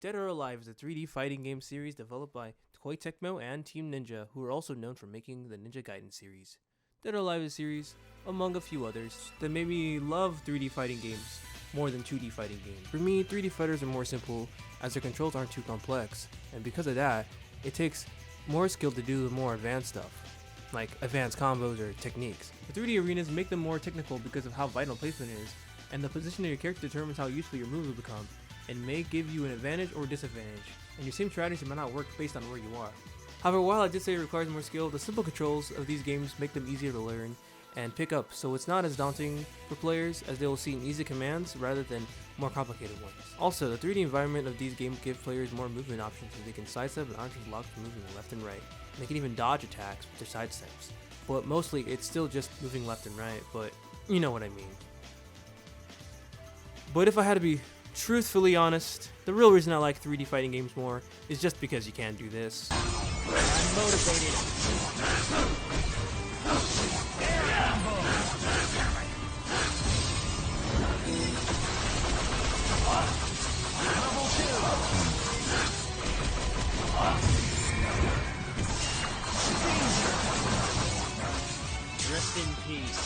Dead or Alive is a 3D fighting game series developed by Koei Tecmo and Team Ninja, who are also known for making the Ninja Gaiden series. Dead or Alive is a series, among a few others, that made me love 3D fighting games more than 2D fighting games. For me, 3D fighters are more simple as their controls aren't too complex, and because of that, it takes more skill to do the more advanced stuff, like advanced combos or techniques. The 3D arenas make them more technical because of how vital placement is, and the position of your character determines how useful your moves will become, and may give you an advantage or disadvantage, and your same strategy might not work based on where you are. However, while I did say it requires more skill, the simple controls of these games make them easier to learn and pick up, so it's not as daunting for players as they will see easy commands rather than more complicated ones. Also, the 3D environment of these games give players more movement options so they can sidestep and arms locked for moving left and right. And they can even dodge attacks with their side steps. But mostly it's still just moving left and right, but you know what I mean. But if I had to be truthfully honest, the real reason I like 3D fighting games more is just because you can do this. I'm motivated. Level 2. Rest in peace.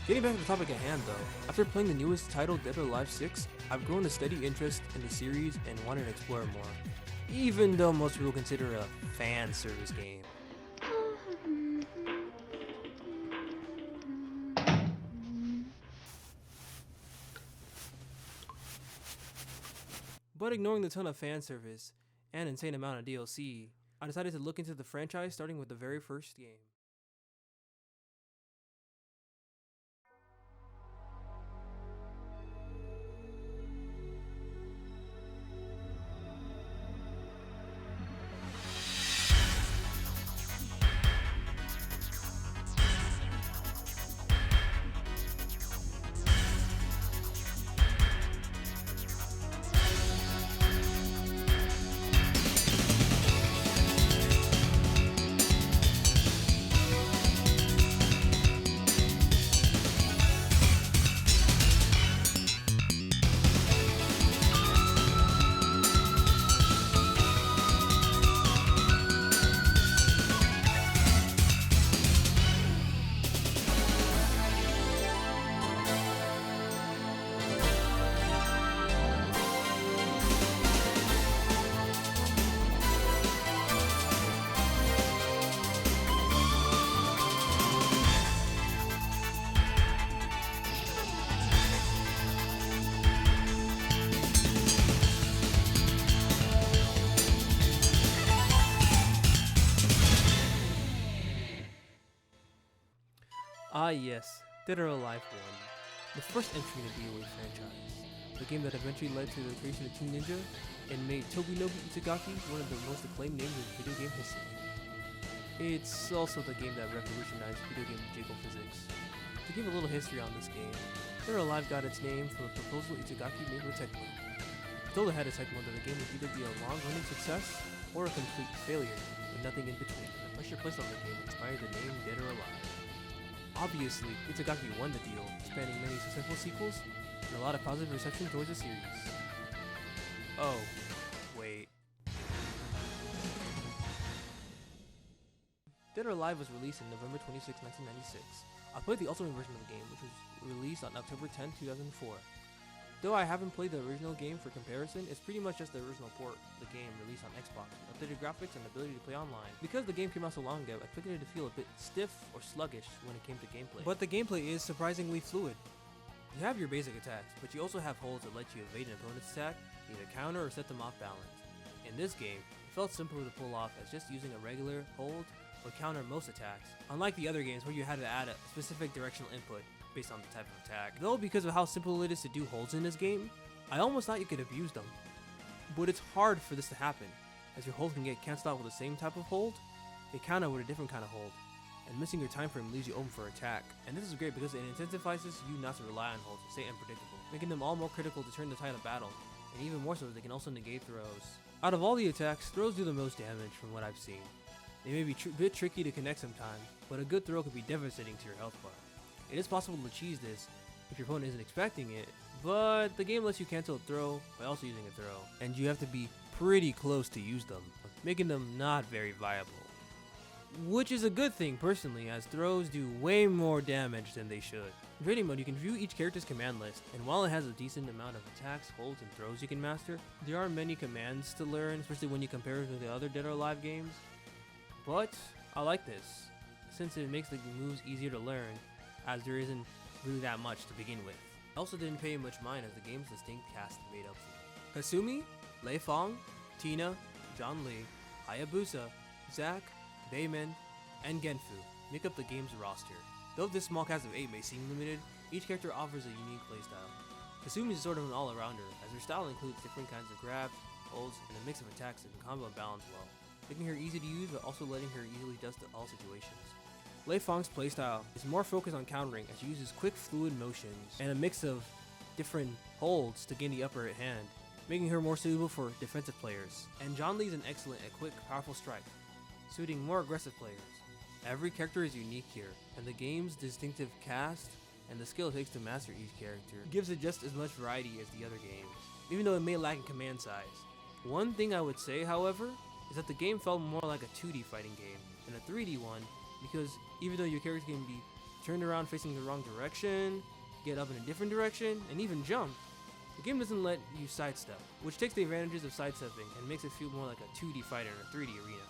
Getting back to the topic at hand though, after playing the newest title Dead or Alive 6, I've grown a steady interest in the series and wanted to explore more, even though most people consider it a fan service game. But ignoring the ton of fan service and insane amount of DLC, I decided to look into the franchise starting with the very first game. Ah yes, Dead or Alive 1, the first entry in the DOA franchise, the game that eventually led to the creation of Team Ninja and made Tobinobu Itagaki one of the most acclaimed names in video game history. It's also the game that revolutionized video game jiggle physics. To give a little history on this game, Dead or Alive got its name from a proposal Itagaki made with Tecmo. He told the head of Tecmo that the game would either be a long-running success or a complete failure, with nothing in between, and the pressure placed on the game inspired the name Dead or Alive. Obviously, Itagaki won the deal, spanning many successful sequels and a lot of positive reception towards the series. Oh, wait. Dead or Alive was released on November 26, 1996. I played the Ultimate version of the game, which was released on October 10, 2004. Though I haven't played the original game for comparison, it's pretty much just the original port of the game released on Xbox, with updated graphics and ability to play online. Because the game came out so long ago, I expected it to feel a bit stiff or sluggish when it came to gameplay. But the gameplay is surprisingly fluid. You have your basic attacks, but you also have holds that let you evade an opponent's attack, either counter or set them off balance. In this game, it felt simpler to pull off as just using a regular hold would counter most attacks, unlike the other games where you had to add a specific directional input based on the type of attack. Though because of how simple it is to do holds in this game, I almost thought you could abuse them. But it's hard for this to happen, as your hold can get cancelled out with the same type of hold, a counter with a different kind of hold, and missing your time frame leaves you open for attack. And this is great because it incentivizes you not to rely on holds and stay unpredictable, making them all more critical to turn the tide of battle, and even more so they can also negate throws. Out of all the attacks, throws do the most damage from what I've seen. They may be a bit tricky to connect sometimes, but a good throw could be devastating to your health bar. It is possible to cheese this if your opponent isn't expecting it, but the game lets you cancel a throw by also using a throw, and you have to be pretty close to use them, making them not very viable. Which is a good thing personally, as throws do way more damage than they should. In training mode, you can view each character's command list, and while it has a decent amount of attacks, holds, and throws you can master, there are many commands to learn, especially when you compare it to the other Dead or Alive games. But I like this, since it makes the moves easier to learn, as there isn't really that much to begin with. I also didn't pay much mind as the game's distinct cast made up for it. Kasumi, Lei-Fang, Tina, John Lee, Hayabusa, Zack, Bayman, and Genfu make up the game's roster. Though this small cast of 8 may seem limited, each character offers a unique playstyle. Kasumi is sort of an all-arounder, as her style includes different kinds of grabs, holds, and a mix of attacks that can combo and balance well, making her easy to use but also letting her easily adjust to all situations. Lei-Fang's playstyle is more focused on countering, as she uses quick fluid motions and a mix of different holds to gain the upper hand, making her more suitable for defensive players. And John Lee is an excellent at quick, powerful strike, suiting more aggressive players. Every character is unique here, and the game's distinctive cast and the skill it takes to master each character gives it just as much variety as the other games, even though it may lack in command size. One thing I would say, however, is that the game felt more like a 2D fighting game than a 3D one, because even though your character can be turned around facing the wrong direction, get up in a different direction, and even jump, the game doesn't let you sidestep, which takes the advantages of sidestepping and makes it feel more like a 2D fighter in a 3D arena.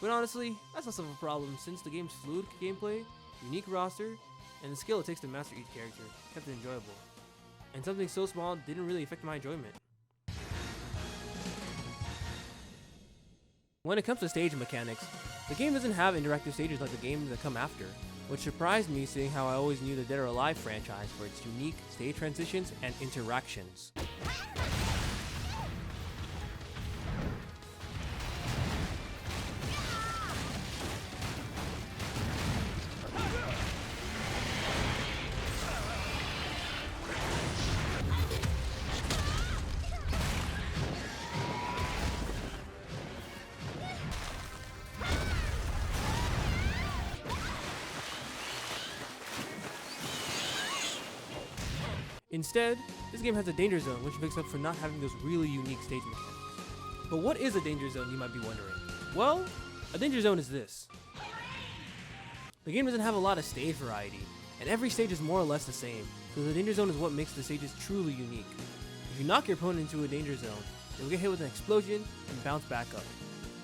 But honestly, that's less of a problem since the game's fluid gameplay, unique roster, and the skill it takes to master each character kept it enjoyable. And something so small didn't really affect my enjoyment. When it comes to stage mechanics, the game doesn't have interactive stages like the games that come after, which surprised me seeing how I always knew the Dead or Alive franchise for its unique stage transitions and interactions. Instead, this game has a danger zone, which makes up for not having those really unique stage mechanics. But what is a danger zone, you might be wondering? Well, a danger zone is this. The game doesn't have a lot of stage variety, and every stage is more or less the same, so the danger zone is what makes the stages truly unique. If you knock your opponent into a danger zone, you'll get hit with an explosion and bounce back up.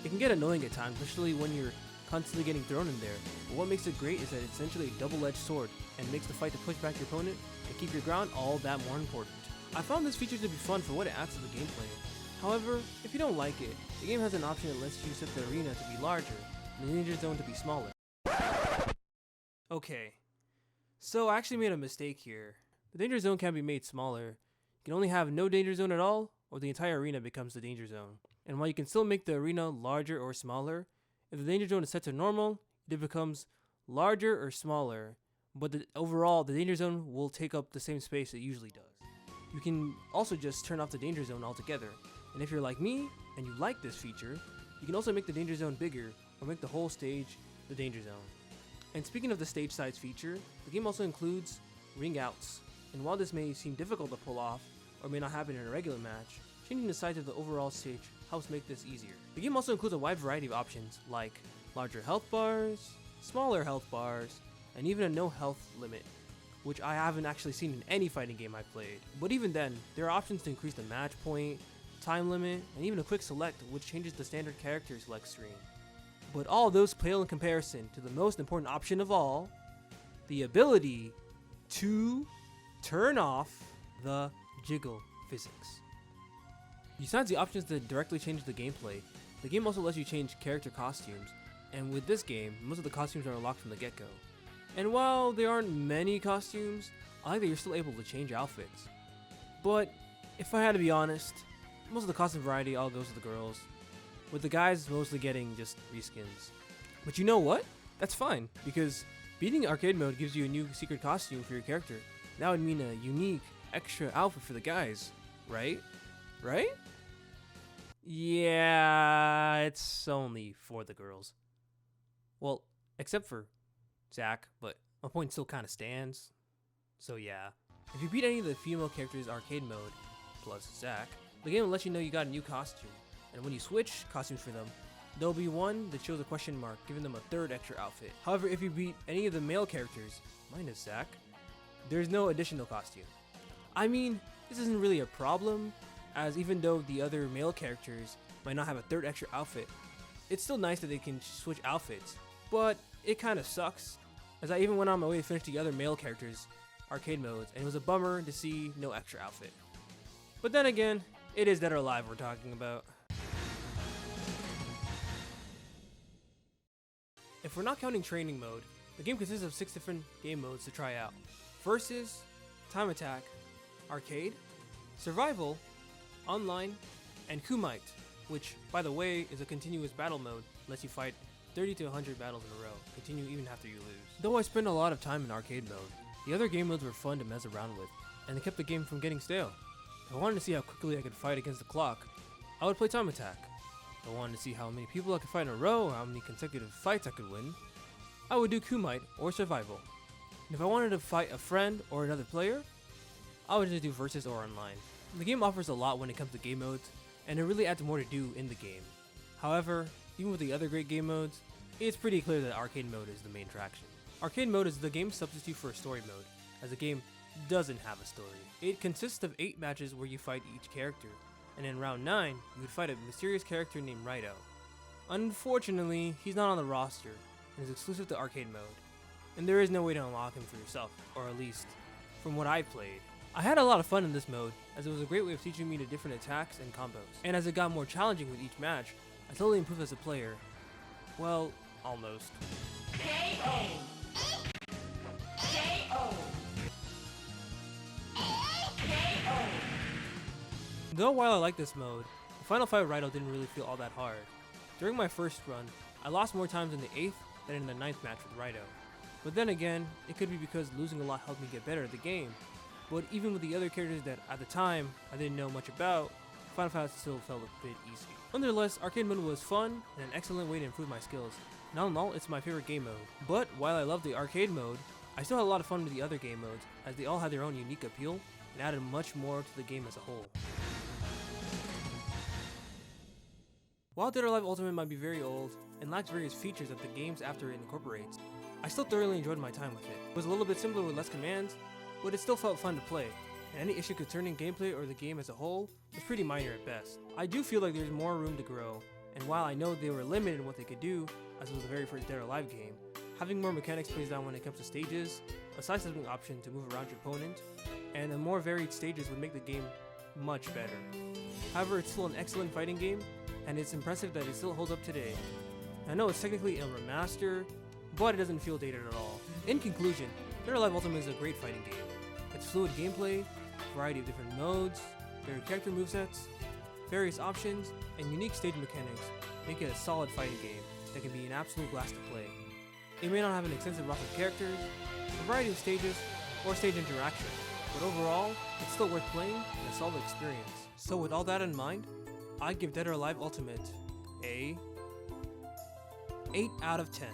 It can get annoying at times, especially when you're constantly getting thrown in there, but what makes it great is that it's essentially a double-edged sword and makes the fight to push back your opponent and keep your ground all that more important. I found this feature to be fun for what it adds to the gameplay. However, if you don't like it, the game has an option that lets you set the arena to be larger and the danger zone to be smaller. Okay, so I actually made a mistake here. The danger zone can be made smaller. You can only have no danger zone at all, or the entire arena becomes the danger zone. And while you can still make the arena larger or smaller, if the danger zone is set to normal, it becomes larger or smaller, but overall the danger zone will take up the same space it usually does. You can also just turn off the danger zone altogether, and if you're like me and you like this feature, you can also make the danger zone bigger or make the whole stage the danger zone. And speaking of the stage size feature, the game also includes ring outs, and while this may seem difficult to pull off or may not happen in a regular match, changing the size of the overall stage helps make this easier. The game also includes a wide variety of options like larger health bars, smaller health bars, and even a no health limit, which I haven't actually seen in any fighting game I've played. But even then, there are options to increase the match point, time limit, and even a quick select, which changes the standard character select screen. But all those pale in comparison to the most important option of all, the ability to turn off the jiggle physics. Besides the options that directly change the gameplay, the game also lets you change character costumes, and with this game, most of the costumes are unlocked from the get-go. And while there aren't many costumes, I like that you're still able to change outfits. But if I had to be honest, most of the costume variety all goes to the girls, with the guys mostly getting just reskins. But you know what? That's fine, because beating arcade mode gives you a new secret costume for your character. That would mean a unique, extra outfit for the guys, right? Right? Yeah, it's only for the girls. Well, except for Zack, but my point still kind of stands. So yeah, if you beat any of the female characters arcade mode, plus Zack, the game will let you know you got a new costume. and when you switch costumes for them, there'll be one that shows a question mark, giving them a third extra outfit. However, if you beat any of the male characters, minus Zack, there's no additional costume. I mean, this isn't really a problem, as even though the other male characters might not have a third extra outfit, it's still nice that they can switch outfits, but it kinda sucks, as I even went on my way to finish the other male characters' arcade modes, and it was a bummer to see no extra outfit. But then again, it is Dead or Alive we're talking about. If we're not counting training mode, the game consists of 6 different game modes to try out. Versus, Time Attack, Arcade, Survival, Online, and Kumite, which, by the way, is a continuous battle mode, lets you fight 30 to 100 battles in a row, continue even after you lose. Though I spent a lot of time in arcade mode, the other game modes were fun to mess around with, and they kept the game from getting stale. If I wanted to see how quickly I could fight against the clock, I would play Time Attack. If I wanted to see how many people I could fight in a row or how many consecutive fights I could win, I would do Kumite or Survival. And if I wanted to fight a friend or another player, I would just do Versus or Online. The game offers a lot when it comes to game modes, and it really adds more to do in the game. However, even with the other great game modes, it's pretty clear that arcade mode is the main attraction. Arcade mode is the game's substitute for a story mode, as the game doesn't have a story. It consists of 8 matches where you fight each character, and in round 9, you would fight a mysterious character named Raidou. Unfortunately, he's not on the roster, and is exclusive to arcade mode, and there is no way to unlock him for yourself, or at least, from what I played. I had a lot of fun in this mode, as it was a great way of teaching me the different attacks and combos, and as it got more challenging with each match, I totally improved as a player. Well, almost. KO. KO. KO. Though while I like this mode, the final fight with Raidou didn't really feel all that hard. During my first run, I lost more times in the 8th than in the 9th match with Raidou. But then again, it could be because losing a lot helped me get better at the game. But even with the other characters that at the time I didn't know much about, final fights still felt a bit easy. Nonetheless, arcade mode was fun and an excellent way to improve my skills. And all in all, it's my favorite game mode. But while I love the arcade mode, I still had a lot of fun with the other game modes, as they all had their own unique appeal and added much more to the game as a whole. While Dead or Alive Ultimate might be very old and lacks various features that the games after it incorporates, I still thoroughly enjoyed my time with it. It was a little bit simpler with less commands, but it still felt fun to play, and any issue concerning gameplay or the game as a whole was pretty minor at best. I do feel like there's more room to grow, and while I know they were limited in what they could do, as it was the very first Dead or Alive game, having more mechanics plays down when it comes to stages, a side-stepping option to move around your opponent, and a more varied stages would make the game much better. However, it's still an excellent fighting game, and it's impressive that it still holds up today. I know it's technically a remaster, but it doesn't feel dated at all. In conclusion, Dead or Alive Ultimate is a great fighting game. Its fluid gameplay, variety of different modes, varied character movesets, various options, and unique stage mechanics make it a solid fighting game that can be an absolute blast to play. It may not have an extensive roster of characters, a variety of stages, or stage interaction, but overall, it's still worth playing and a solid experience. So with all that in mind, I give Dead or Alive Ultimate a 8 out of 10.